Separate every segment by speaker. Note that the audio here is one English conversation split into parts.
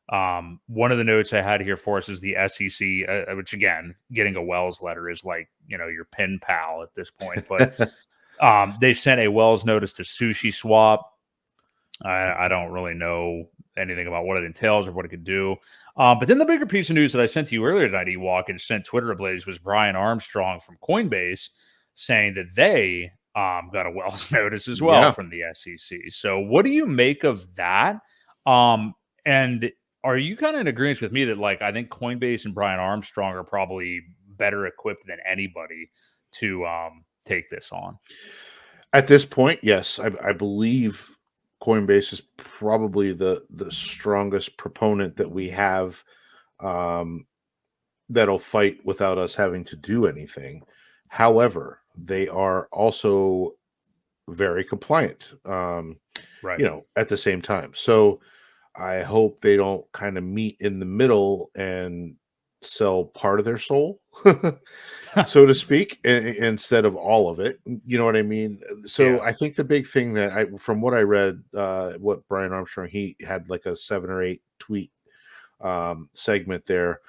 Speaker 1: One of the notes I had here for us is the SEC, which again, getting a Wells letter is like, your pen pal at this point. But they sent a Wells notice to Sushi Swap. I don't really know anything about what it entails or what it could do. But then the bigger piece of news that I sent to you earlier tonight, Ewok, and sent Twitter ablaze was Brian Armstrong from Coinbase saying that they got a Wells notice as well from the SEC. So what do you make of that? And are you kind of in agreement with me that, like, I think Coinbase and Brian Armstrong are probably better equipped than anybody to take this on?
Speaker 2: At this point, yes. I believe Coinbase is probably the strongest proponent that we have that'll fight without us having to do anything. However, they are also very compliant,
Speaker 1: Right.
Speaker 2: at the same time. So I hope they don't kind of meet in the middle and sell part of their soul, so to speak, instead of all of it. You know what I mean? So
Speaker 1: Yeah.
Speaker 2: I think the big thing from what I read, what Brian Armstrong, he had like a 7 or 8 tweet segment there.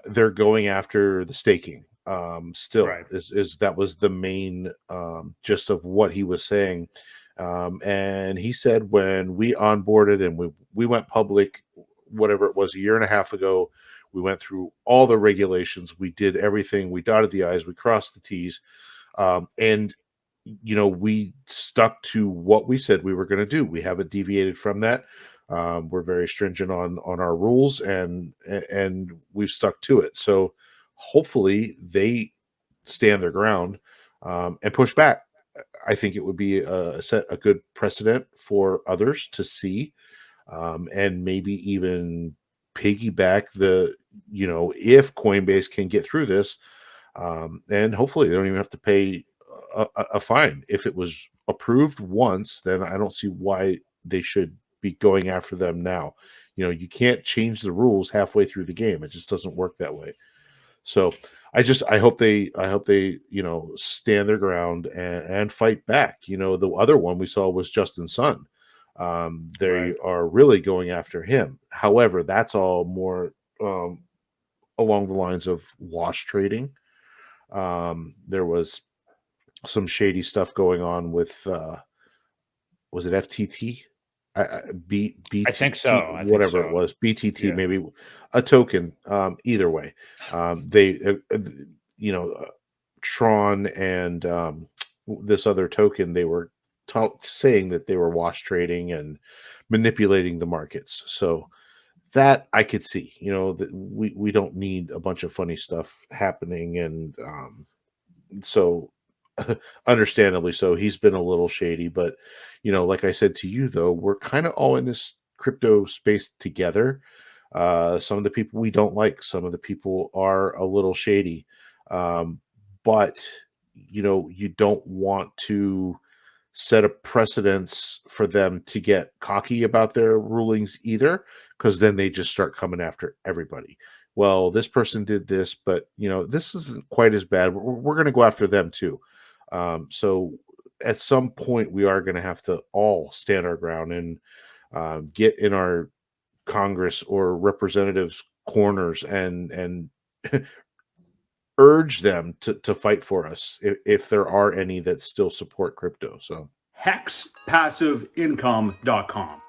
Speaker 2: They're going after the staking. Still,
Speaker 1: Right.
Speaker 2: is that was the main gist of what he was saying. And he said when we onboarded and we went public, whatever it was, a year and a half ago, we went through all the regulations. We did everything. We dotted the I's. We crossed the T's. And, we stuck to what we said we were going to do. We haven't deviated from that. We're very stringent on our rules, and we've stuck to it. So hopefully they stand their ground and push back. I think it would be set a good precedent for others to see, and maybe even piggyback if Coinbase can get through this, and hopefully they don't even have to pay a fine. If it was approved once, then I don't see why they should be going after them now. You can't change the rules halfway through the game. It just doesn't work that way. So I hope they stand their ground and fight back. The other one we saw was Justin Sun. They are really going after him. However, that's all more along the lines of wash trading. There was some shady stuff going on with was it FTT? BTT,
Speaker 1: I think so.
Speaker 2: It was, BTT,
Speaker 1: Yeah.
Speaker 2: maybe a token. Either way, they, Tron and this other token, they were saying that they were wash trading and manipulating the markets. So that I could see, that we don't need a bunch of funny stuff happening, and so understandably so, he's been a little shady. But like I said to you, though, we're kind of all in this crypto space together. Some of the people we don't like, some of the people are a little shady, but you don't want to set a precedence for them to get cocky about their rulings either, because then they just start coming after everybody. Well, this person did this, but this isn't quite as bad. We're going to go after them too. So at some point, we are going to have to all stand our ground and get in our Congress or representatives' corners and urge them to fight for us if there are any that still support crypto. So
Speaker 3: hexpassiveincome.com.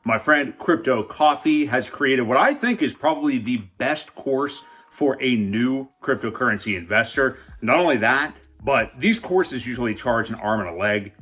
Speaker 3: My friend Crypto Coffee has created what I think is probably the best course for a new cryptocurrency investor. Not only that, but these courses usually charge an arm and a leg.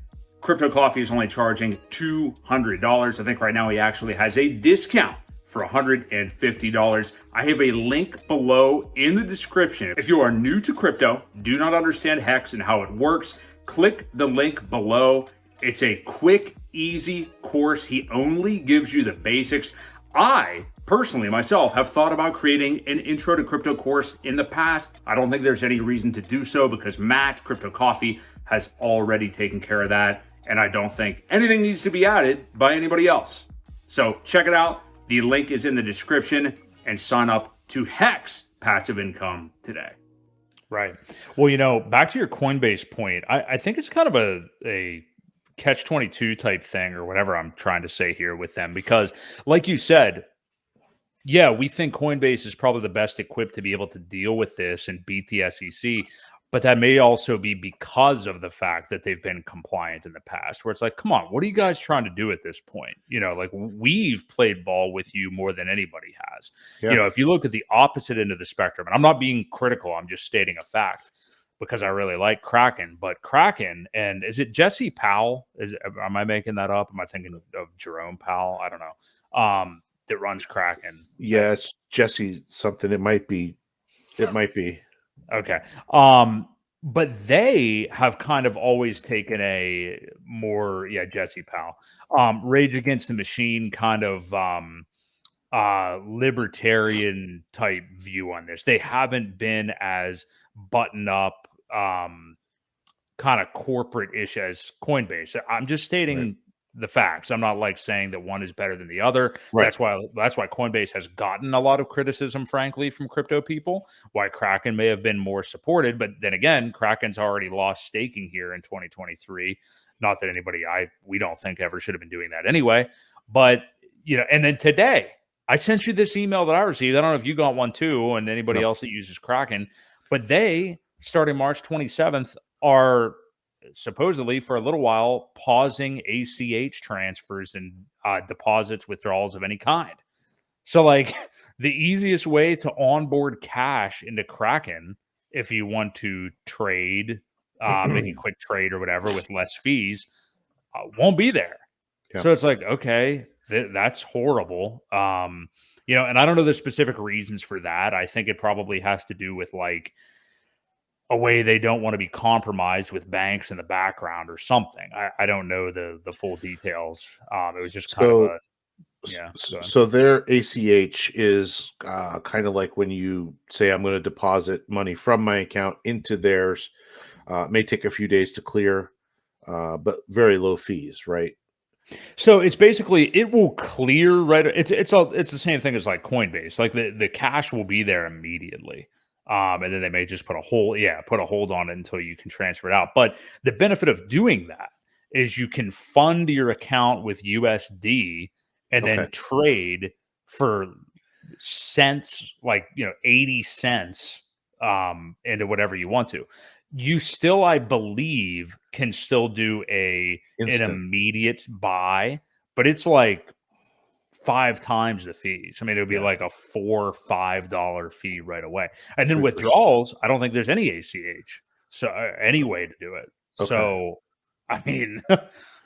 Speaker 3: Crypto Coffee is only charging $200. I think right now he actually has a discount for $150. I have a link below in the description. If you are new to crypto, do not understand Hex and how it works, click the link below. It's a quick, easy course. He only gives you the basics. I personally, myself, have thought about creating an intro to crypto course in the past. I don't think there's any reason to do so because Matt, Crypto Coffee, has already taken care of that. And I don't think anything needs to be added by anybody else. So check it out. The link is in the description, and sign up to Hex Passive Income today.
Speaker 1: Right. Well, back to your Coinbase point, I think it's kind of a catch-22 type thing or whatever I'm trying to say here with them, because like you said, yeah, we think Coinbase is probably the best equipped to be able to deal with this and beat the SEC. But that may also be because of the fact that they've been compliant in the past, where it's like, come on, what are you guys trying to do at this point? Like we've played ball with you more than anybody has.
Speaker 2: Yeah.
Speaker 1: If you look at the opposite end of the spectrum, and I'm not being critical, I'm just stating a fact because I really like Kraken, but Kraken, and is it Jesse Powell? Am I making that up? Am I thinking of Jerome Powell? I don't know. That runs Kraken.
Speaker 2: Yeah, it's Jesse something. It might be. It might be.
Speaker 1: Okay. But they have kind of always taken a more, Jesse Powell, Rage Against the Machine kind of libertarian type view on this. They haven't been as button up, kind of corporate-ish as Coinbase. I'm just stating the facts. I'm not like saying that one is better than the other.
Speaker 2: Right.
Speaker 1: That's why Coinbase has gotten a lot of criticism, frankly, from crypto people. Why Kraken may have been more supported, but then again, Kraken's already lost staking here in 2023. Not that we don't think ever should have been doing that anyway. But and then today I sent you this email that I received. I don't know if you got one too, and anybody else that uses Kraken, but they starting March 27th are supposedly for a little while pausing ACH transfers and deposits, withdrawals of any kind. So like the easiest way to onboard cash into Kraken, if you want to trade, make a quick trade or whatever with less fees, won't be there. Yeah. So it's like, okay, that's horrible. And I don't know the specific reasons for that. I think it probably has to do with like a way they don't want to be compromised with banks in the background or something. I don't know the full details. It was just kind of a
Speaker 2: So their ACH is kind of like when you say I'm going to deposit money from my account into theirs. It may take a few days to clear, but very low fees, right?
Speaker 1: So it's basically it will clear right. It's the same thing as like Coinbase. Like the cash will be there immediately. And then they may just put a hold on it until you can transfer it out. But the benefit of doing that is you can fund your account with USD and then trade for cents, like 80 cents into whatever you want to. You still, I believe, can still do an immediate buy, but it's like 5 times the fees. I mean, it would be like a $4 or $5 fee right away. And then withdrawals, I don't think there's any ACH. So any way to do it. So, I mean,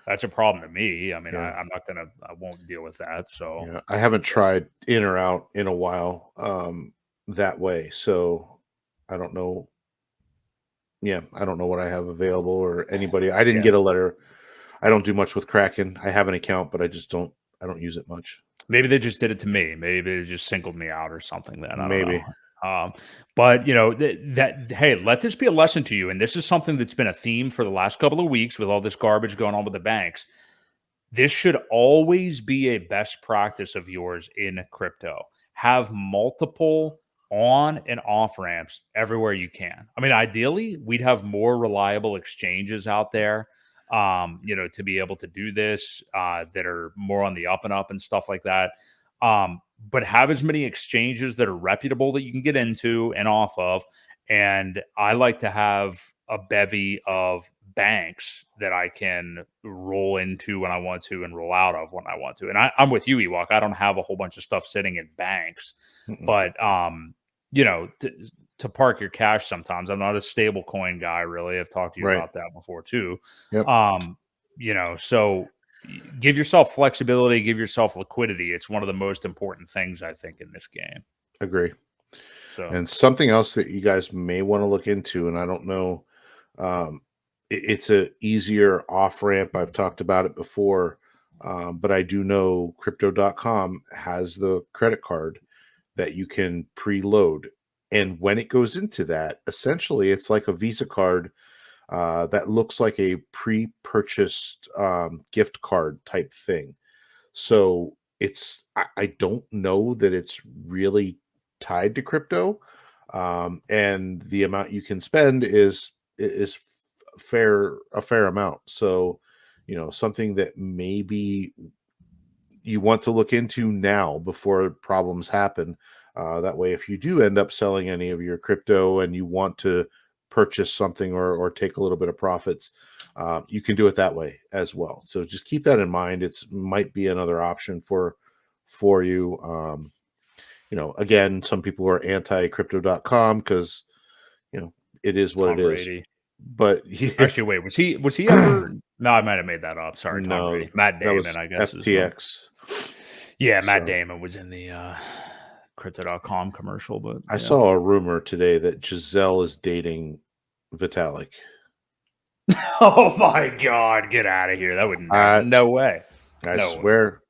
Speaker 1: that's a problem to me. I mean, I won't deal with that. So
Speaker 2: I haven't tried in or out in a while that way. So I don't know. Yeah, I don't know what I have available or anybody. I didn't get a letter. I don't do much with Kraken. I have an account, but I don't use it much.
Speaker 1: Maybe they just did it to me. Maybe they just singled me out or something. Then I don't know. But hey, let this be a lesson to you. And this is something that's been a theme for the last couple of weeks with all this garbage going on with the banks. This should always be a best practice of yours in crypto. Have multiple on and off ramps everywhere you can. I mean, ideally, we'd have more reliable exchanges out there. To be able to do this, that are more on the up and up and stuff like that. But have as many exchanges that are reputable that you can get into and off of. And I like to have a bevy of banks that I can roll into when I want to and roll out of when I want to. And I'm with you, Ewok. I don't have a whole bunch of stuff sitting in banks, but, to park your cash sometimes. I'm not a stable coin guy, really. I've talked to you about that before too.
Speaker 2: Yep.
Speaker 1: So give yourself flexibility, give yourself liquidity. It's one of the most important things, I think, in this game.
Speaker 2: Agree.
Speaker 1: So,
Speaker 2: and something else that you guys may want to look into, and I don't know, it's a easier off ramp. I've talked about it before, but I do know crypto.com has the credit card that you can preload. And when it goes into that, essentially, it's like a Visa card that looks like a pre-purchased gift card type thing. So I don't know that it's really tied to crypto, and the amount you can spend is a fair amount. So, something that maybe you want to look into now before problems happen. That way, if you do end up selling any of your crypto and you want to purchase something or take a little bit of profits, you can do it that way as well. So just keep that in mind. It might be another option for you. Again, some people are anti-crypto.com because it is what
Speaker 1: Tom
Speaker 2: it is.
Speaker 1: Brady.
Speaker 2: But
Speaker 1: Actually, wait, was he ever? No, I might have made that up. Sorry, Tom
Speaker 2: no,
Speaker 1: Brady. Matt
Speaker 2: that was
Speaker 1: Damon, I guess.
Speaker 2: FTX.
Speaker 1: Yeah, Matt
Speaker 2: So-
Speaker 1: Damon was in the crypto.com commercial, but
Speaker 2: I saw a rumor today that Giselle is dating Vitalik.
Speaker 1: Oh my God, get out of here. That would no way.
Speaker 2: I
Speaker 1: No
Speaker 2: swear